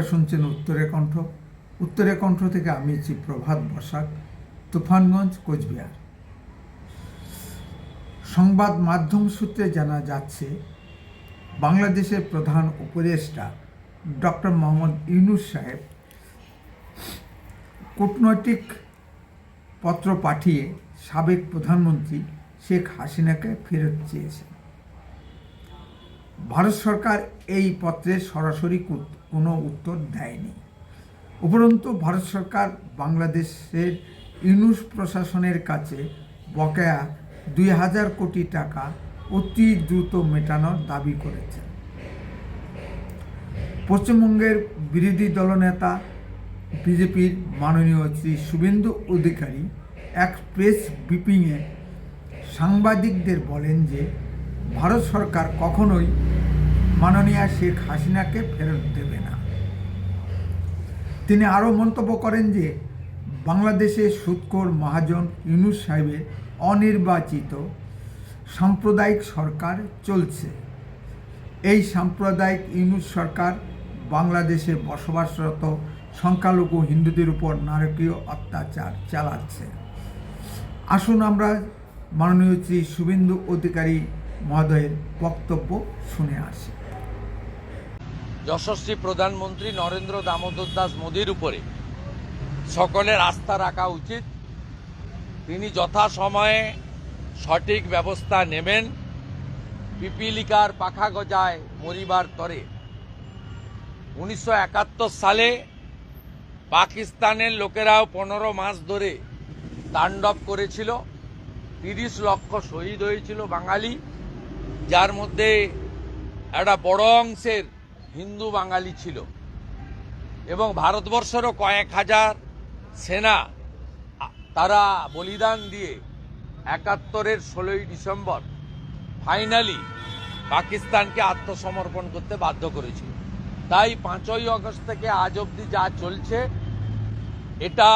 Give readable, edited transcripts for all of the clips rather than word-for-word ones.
শুনছেন উত্তরের কণ্ঠ। উত্তরের কণ্ঠ থেকে আমি প্রভাত বসাক, তুফানগঞ্জ, কোচবিহার। সংবাদ মাধ্যম সূত্রে জানা যাচ্ছে, বাংলাদেশের প্রধান উপদেষ্টা ডক্টর মোহাম্মদ ইউনূস সাহেব কূটনৈতিক পত্র পাঠিয়ে সাবেক প্রধানমন্ত্রী শেখ হাসিনাকে ফেরত চেয়েছেন। ভারত সরকার এই পত্রের সরাসরি কোনো উত্তর দেয়নি। উপরন্তু ভারত সরকার বাংলাদেশের ইউনূস প্রশাসনের কাছে বকেয়া ২,০০০ কোটি টাকা অতি দ্রুত মেটানোর দাবি করেছে। পশ্চিমবঙ্গের বিরোধী দলনেতা বিজেপির মাননীয় শ্রী শুভেন্দু অধিকারী এক প্রেস ব্রিফিংয়ে সাংবাদিকদের বলেন যে ভারত সরকার কখনোই মাননীয়া শেখ হাসিনাকে ফেরত দেবে না। তিনি আরও মন্তব্য করেন যে বাংলাদেশে সুদখোর মহাজন ইউনূস সাহেবের অনির্বাচিত সাম্প্রদায়িক সরকার চলছে। এই সাম্প্রদায়িক ইউনূস সরকার বাংলাদেশে বসবাসরত সংখ্যালঘু হিন্দুদের উপর নারকীয় অত্যাচার চালাচ্ছে। আসুন আমরা মাননীয় শ্রী শুভেন্দু অধিকারী মহোদয়ের বক্তব্য শুনে আসি। যশস্বী প্রধানমন্ত্রী নরেন্দ্র দামোদর দাস মোদীর উপরে সকলের আস্থা রাখা উচিত। তিনি যথাসময়ে সঠিক ব্যবস্থা নেবেন। পিপিলিকার পাখা গজায় মরিবার তরে। 1971 সালে পাকিস্তানের লোকেরাও 15 মাস ধরে তাণ্ডব করেছিল। 30 লক্ষ শহীদ হয়েছিল বাঙালি, যার মধ্যে একটা বড় অংশের হিন্দু বাঙালি ছিল। এবং ভারতবর্ষেরও কয়েক হাজার সেনা তারা বলিদান দিয়ে 71-এর 16ই ডিসেম্বর ফাইনালি পাকিস্তানকে আত্মসমর্পণ করতে বাধ্য করেছিল। তাই 5ই আগস্ট থেকে আজ অবধি যা চলছে এটা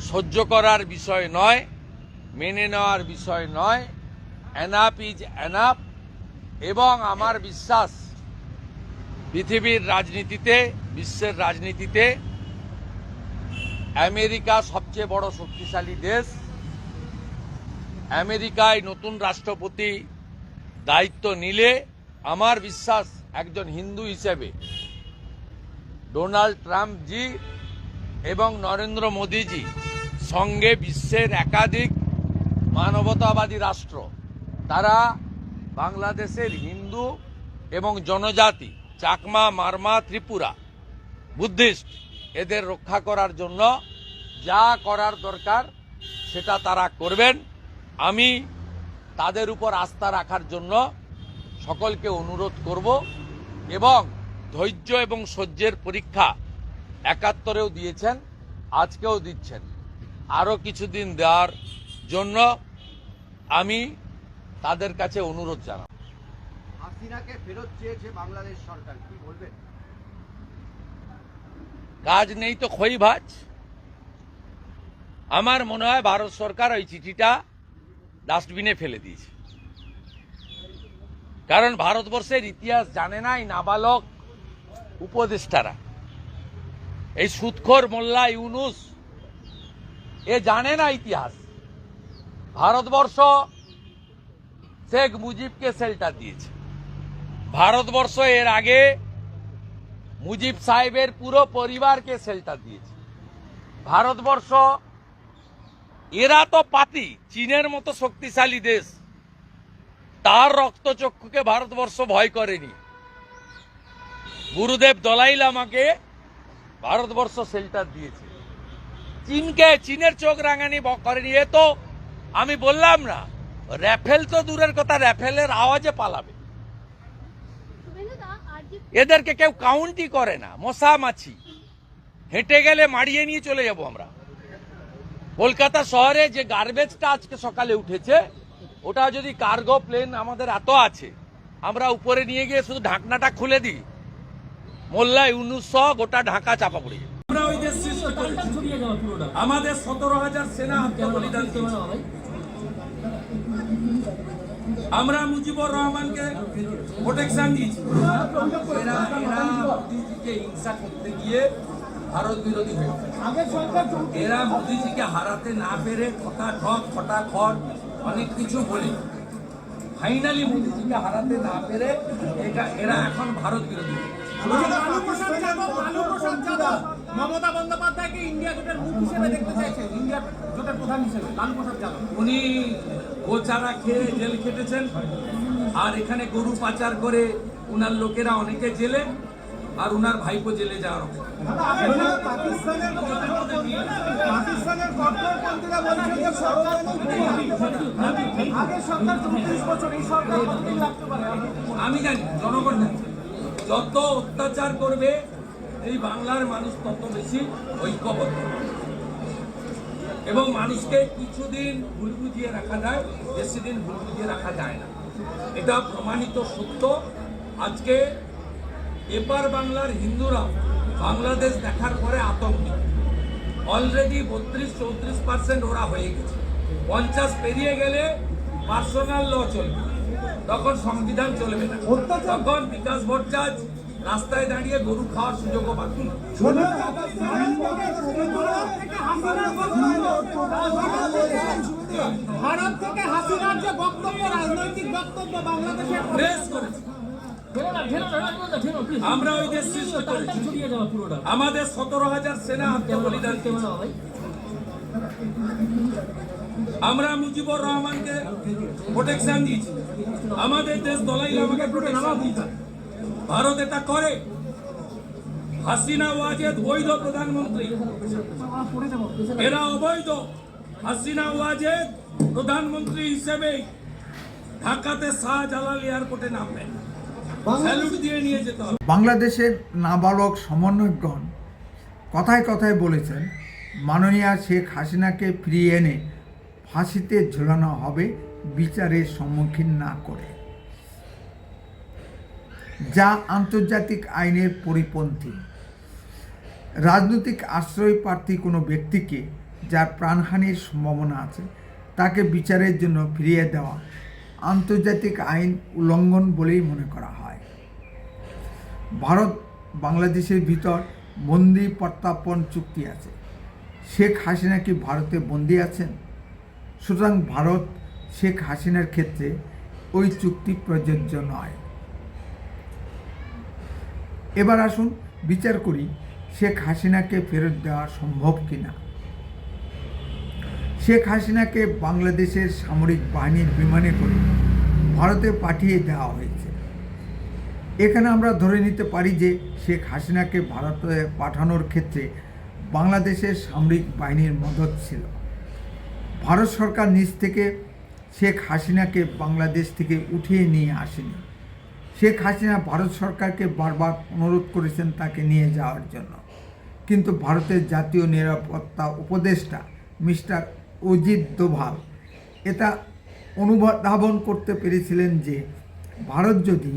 সহ্য করার বিষয় নয়, মেনে নেওয়ার বিষয় নয়। Enough is enough. এবং আমার বিশ্বাস পৃথিবীর রাজনীতিতে, বিশ্বের রাজনীতিতে আমেরিকা সবচেয়ে বড় শক্তিশালী দেশ। আমেরিকায় নতুন রাষ্ট্রপতি দায়িত্ব নিলে আমার বিশ্বাস একজন হিন্দু হিসেবে ডোনাল্ড ট্রাম্প জি এবং নরেন্দ্র মোদীজি সঙ্গে বিশ্বের একাধিক মানবতাবাদী রাষ্ট্র তারা বাংলাদেশের হিন্দু এবং জনজাতি চাকমা, মারমা, ত্রিপুরা, বুদ্ধিস্ট এদের রক্ষা করার জন্য যা করার দরকার সেটা তারা করবেন। আমি তাদের উপর আস্থা রাখার জন্য সকলকে অনুরোধ করব এবং ধৈর্য এবং সহ্যের পরীক্ষা 71-এও দিয়েছেন, আজকেও দিচ্ছেন। আরও কিছুদিন দেওয়ার জন্য আমি তাদের কাছে অনুরোধ জানাব। হাসিনাকে ফেরত চেয়েছে বাংলাদেশ সরকার, কি বলবেন? কাজ নেই তো খই ভাজ। আমার মনে হয় ভারত সরকার ওই চিঠিটা ডাস্টবিনে ফেলে দিয়েছে। কারণ ভারতবর্ষের ইতিহাস জানে না এই নাবালক উপদেষ্টারা। এই সুদখোর মোল্লা ইউনূস এ জানে না ইতিহাস। ভারতবর্ষ শেখ মুজিবকে শেল্টার দিয়েছে। ভারতবর্ষ এর আগে মুজিব সাহেবের পুরো পরিবারকে শেল্টার দিয়েছে। ভারতবর্ষ এরা তো পাতি, চীনের মতো শক্তিশালী দেশ, তার রক্তচক্ষুকে ভারতবর্ষ ভয় করেনি। গুরুদেব দলাই লামাকে ভারতবর্ষ শেল্টার দিয়েছে। চীনের চোখ রাঙানি করেনি। এ তো আমি বললাম না, রাফেল তো দূরের কথা, রাফেলের আওয়াজে পালাবে। এদেরকে কেউ কাউন্টই করে না, মশা মাছি। হেঁটে গেলে মারিয়ে নিয়ে চলে যাব আমরা। কলকাতা শহরে যে গার্বেজটা আজকে সকালে উঠেছে, ওটা যদি কার্গো প্লেন আমাদের এত আছে, আমরা উপরে নিয়ে গিয়ে শুধু ঢাকনাটা খুলে দিই, মোল্লা ইউনূস সহ গোটা ঢাকা চাপা পড়ে যাবে। আমরা ওই দেশ সৃষ্টি করেছি। আমাদের 17,000 সেনা আত্মবলিদান দিয়েছে। আমরা মুজিবুর রহমানকে প্রোটেকশন দিয়েছি। এরা মোদিজিকে হিংসা করতে গিয়ে ভারত বিরোধী হয়ে গেছে। এরা মোদিজিকে হারাতে না পেরে খটাখট অনেক কিছু বলে ফাইনালি মোদিজিকে হারাতে না পেরে এরা এখন ভারত বিরোধী। মমতা বন্দ্যোপাধ্যায়কে ইন্ডিয়া জোটের মুখ হিসেবে দেখতে চাইছে, ইন্ডিয়া জোটের প্রধান হিসেবে লালু প্রসাদ যাদব। উনি গোচারা খেয়ে জেল খেটেছেন, আর এখানে গরু পাচার করে উনার লোকেরা অনেকে জেলে, আর উনার ভাইপো জেলে যাওয়ার পাকিস্তানের কট্টরপন্থীরা বলছে যে সরকার আগে সরকার 34 বছর, এই সরকার কতদিন লাগতে পারে? আমি জানি, জনগণ জানে। যত অত্যাচার করবে এই বাংলার মানুষ তত বেশি ঐক্যবদ্ধ, এবং মানুষকে কিছুদিন ভুল বুঝিয়ে রাখা যায়, বেশি দিন ভুল বুঝিয়ে রাখা যায় না। এটা প্রমাণিত সত্য। আজকে এপার বাংলার হিন্দুরা বাংলাদেশ দেখার পরে আতঙ্কিত। অলরেডি 32-34% ওরা হয়ে গেছে। 50 পেরিয়ে গেলে পার্সোনাল ল চলবে, তখন সংবিধান চলবে না, তখন বিকাশ ভট্টাচার্য রাস্তায় দাঁড়িয়ে গরু খাওয়ার সুযোগও পাবে। ভারত থেকে হাসিনার যে বক্তব্য, রাজনৈতিক বক্তব্য বাংলাদেশের প্রেস করেছে, আমরা ওই দেশ সৃষ্টি করেছি। আমাদের 17,000 সেনা আত্মবলিদান দিয়েছে। আমরা মুজিবুর রহমানকে প্রোটেকশন দিয়েছি, আমাদের দেশ দলাই লামাকে প্রোটেকশন দিয়েছে। ভারত এটা করে। হাসিনা ওয়াজেদ বৈধ প্রধানমন্ত্রী, এরা অবৈধ। হাসিনা ওয়াজেদ প্রধানমন্ত্রী হিসেবে ঢাকাতে শাহজালাল এয়ারপোর্টে নামবেন, স্যালুট দিয়ে নিয়ে যেতে হবে। বাংলাদেশের নাবালক সমন্বয়কগণ কথায় কথায় বলেছেন মাননীয়া শেখ হাসিনাকে ফিরিয়ে এনে ফাঁসিতে ঝোলানো হবে বিচারের সম্মুখীন না করে, যা আন্তর্জাতিক আইনের পরিপন্থী। রাজনৈতিক আশ্রয় প্রার্থী কোনো ব্যক্তিকে যার প্রাণহানির সম্ভাবনা আছে তাকে বিচারের জন্য ফিরিয়ে দেওয়া আন্তর্জাতিক আইন উল্লঙ্ঘন বলেই মনে করা হয়। ভারত বাংলাদেশের ভিতর বন্দি প্রত্যার্পণ চুক্তি আছে। শেখ হাসিনা কি ভারতে বন্দি আছেন? সুতরাং ভারত শেখ হাসিনার ক্ষেত্রে ওই চুক্তি প্রযোজ্য নয়। এবার আসুন বিচার করি শেখ হাসিনাকে ফেরত দেওয়া সম্ভব কিনা। শেখ হাসিনাকে বাংলাদেশের সামরিক বাহিনীর বিমানে করে ভারতে পাঠিয়ে দেওয়া হয়েছে। এখানে আমরা ধরে নিতে পারি যে শেখ হাসিনাকে ভারতে পাঠানোর ক্ষেত্রে বাংলাদেশের সামরিক বাহিনীর মদত ছিল। ভারত সরকার নিজ থেকে শেখ হাসিনাকে বাংলাদেশ থেকে উঠিয়ে নিয়ে আসেনি। শেখ হাসিনা ভারত সরকারকে বারবার অনুরোধ করেছেন তাকে নিয়ে যাওয়ার জন্য, কিন্তু ভারতের জাতীয় নিরাপত্তা উপদেষ্টা মিস্টার অজিত দোভাল এটা অনুধাবন করতে পেরেছিলেন যে ভারত যদি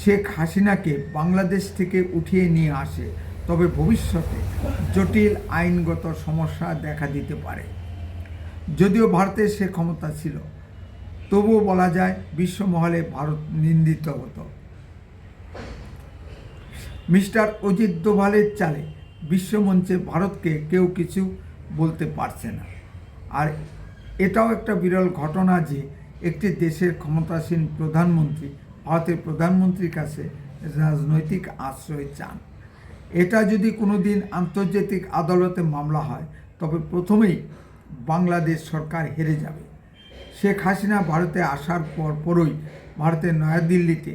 শেখ হাসিনাকে বাংলাদেশ থেকে উঠিয়ে নিয়ে আসে তবে ভবিষ্যতে জটিল আইনগত সমস্যা দেখা দিতে পারে। যদিও ভারতের সে ক্ষমতা ছিল, তবুও বলা যায় বিশ্বমহলে ভারত নিন্দিত হতো। মিস্টার অজিত দোভালের চালে বিশ্বমঞ্চে ভারতকে কেউ কিছু বলতে পারছে না। আর এটাও একটা বিরল ঘটনা যে একটি দেশের ক্ষমতাসীন প্রধানমন্ত্রী ভারতের প্রধানমন্ত্রীর কাছে রাজনৈতিক আশ্রয় চান। এটা যদি কোনো দিন আন্তর্জাতিক আদালতে মামলা হয় তবে প্রথমেই বাংলাদেশ সরকার হেরে যাবে। শেখ হাসিনা ভারতে আসার পরই ভারতের নয়াদিল্লিতে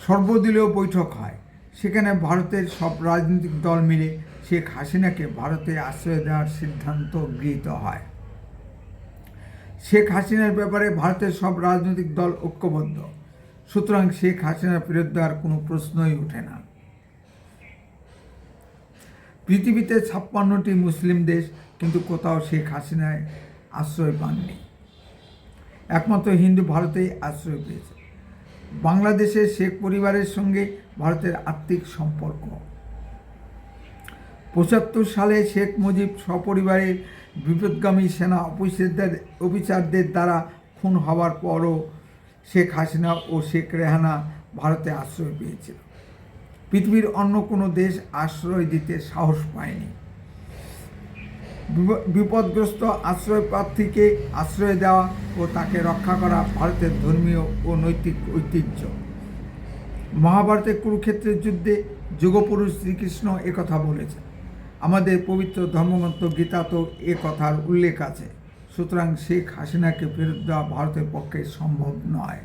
সর্বদলীয় বৈঠক হয়। সেখানে ভারতের সব রাজনৈতিক দল মিলে শেখ হাসিনাকে ভারতে আশ্রয় দেওয়ার সিদ্ধান্ত গৃহীত হয়। শেখ হাসিনার ব্যাপারে ভারতের সব রাজনৈতিক দল ঐক্যবদ্ধ, সুতরাং শেখ হাসিনার ফেরত দেওয়ার কোনো প্রশ্নই ওঠে না। পৃথিবীতে 56টি মুসলিম দেশ, কিন্তু কোথাও শেখ হাসিনায় আশ্রয় পাননি। একমাত্র হিন্দু ভারতেই আশ্রয় পেয়েছে। বাংলাদেশের শেখ পরিবারের সঙ্গে ভারতের আত্মিক সম্পর্ক। 75 সালে শেখ মুজিব সপরিবারে বিপদগামী সেনা অফিসারদের দ্বারা খুন হওয়ার পরও শেখ হাসিনা ও শেখ রেহানা ভারতে আশ্রয় পেয়েছিল। পৃথিবীর অন্য কোনো দেশ আশ্রয় দিতে সাহস পায়নি। বিপদগ্রস্ত আশ্রয় প্রার্থীকে আশ্রয় দেওয়া ও তাকে রক্ষা করা ভারতের ধর্মীয় ও নৈতিক ঐতিহ্য। মহাভারতের কুরুক্ষেত্রের যুদ্ধে যুগপুরুষ শ্রীকৃষ্ণ একথা বলেছেন। আমাদের পবিত্র ধর্মগ্রন্থ গীতাতেও এ কথার উল্লেখ আছে। সুতরাং শেখ হাসিনাকে ফেরত দেওয়া ভারতের পক্ষে সম্ভব নয়।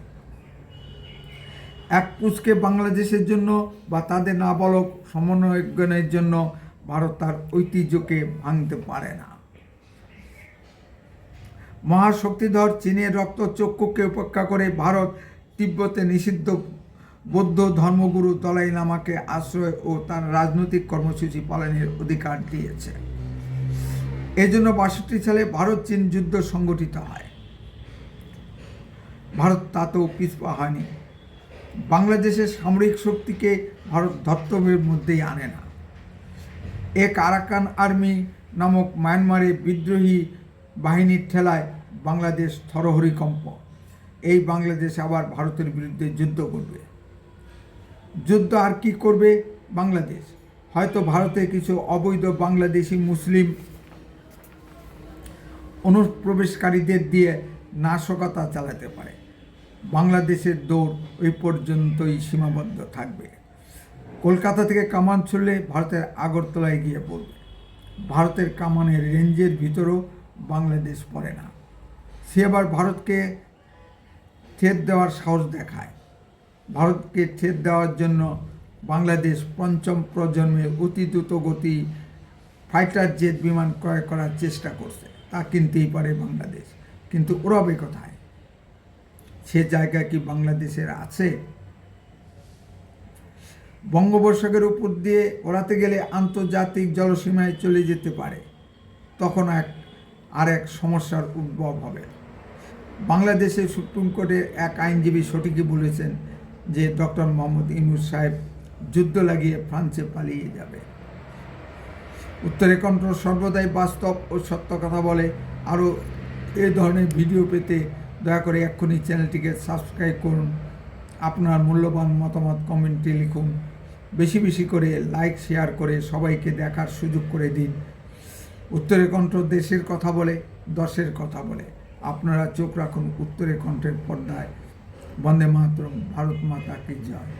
এক পুচকে বাংলাদেশের জন্য বা তাদের নাবালক সমন্বয়জ্ঞানের জন্য ভারত তার ঐতিহ্যকে ভাঙতে পারে না। মহাশক্তিধর চীনের রক্তচক্ষুকে উপেক্ষা করে ভারত তিব্বতে নিষিদ্ধ বৌদ্ধ ধর্মগুরু দলাই লামাকে আশ্রয় ও তার রাজনৈতিক কর্মসূচি পালনের অধিকার দিয়েছে। এজন্য 62 সালে ভারত চীন যুদ্ধ সংগঠিত হয়। ভারত তাতেও পিছপা হয়নি। বাংলাদেশের সামরিক শক্তিকে ভারত ধর্তব্যের মধ্যেই আনে না। এক আরাকান আর্মি নামক মায়ানমারে বিদ্রোহী বাহিনীর ঠেলায় বাংলাদেশ থরহরিকম্প। এই বাংলাদেশ আবার ভারতের বিরুদ্ধে যুদ্ধ করবে। যুদ্ধ আর কি করবে বাংলাদেশ? হয়তো ভারতে কিছু অবৈধ বাংলাদেশি মুসলিম অনুপ্রবেশকারীদের দিয়ে নাশকতা চালাতে পারে। বাংলাদেশের দৌড় ওই পর্যন্তই সীমাবদ্ধ থাকবে। কলকাতা থেকে কামান ছুড়লে ভারতের আগরতলায় গিয়ে পড়বে। ভারতের কামানের রেঞ্জের ভিতরেও বাংলাদেশ পড়ে না। সে আবার ভারতকে ঠেট দেওয়ার সাহস দেখায়। ভারতকে ঠেট দেওয়ার জন্য বাংলাদেশ 5ম প্রজন্মের অতি দ্রুতগতি ফাইটার জেট বিমান ক্রয় করার চেষ্টা করছে। তা কিনতেই পারে বাংলাদেশ, কিন্তু ওড়াবে কোথায়? সে জায়গা কি বাংলাদেশের আছে? বঙ্গোপসাগরের উপর দিয়ে ওড়াতে গেলে আন্তর্জাতিক জলসীমায় চলে যেতে পারে। তখন এক সমস্যার উদ্ভব হবে। বাংলাদেশের সুপ্রিম কোর্টের এক আইনজীবী সঠিকই বলেছেন যে ডক্টর মোহাম্মদ ইউনূস সাহেব যুদ্ধ লাগিয়ে ফ্রান্সে পালিয়ে যাবে। উত্তরের কণ্ঠ সর্বদাই বাস্তব ও সত্য কথা বলে। আরও এ ধরনের ভিডিও পেতে দয়া করে এক্ষুনি চ্যানেলটিকে সাবস্ক্রাইব করুন। আপনার মূল্যবান মতামত কমেন্টে লিখুন। বেশি বেশি করে লাইক শেয়ার করে সবাইকে দেখার সুযোগ করে দিন। উত্তরের কণ্ঠ দেশের কথা বলে, দশের কথা বলে। আপনারা চোখ রাখুন উত্তরের কণ্ঠের পর্দায়। বন্দে মাতরম। ভারত মাতা কি জয়।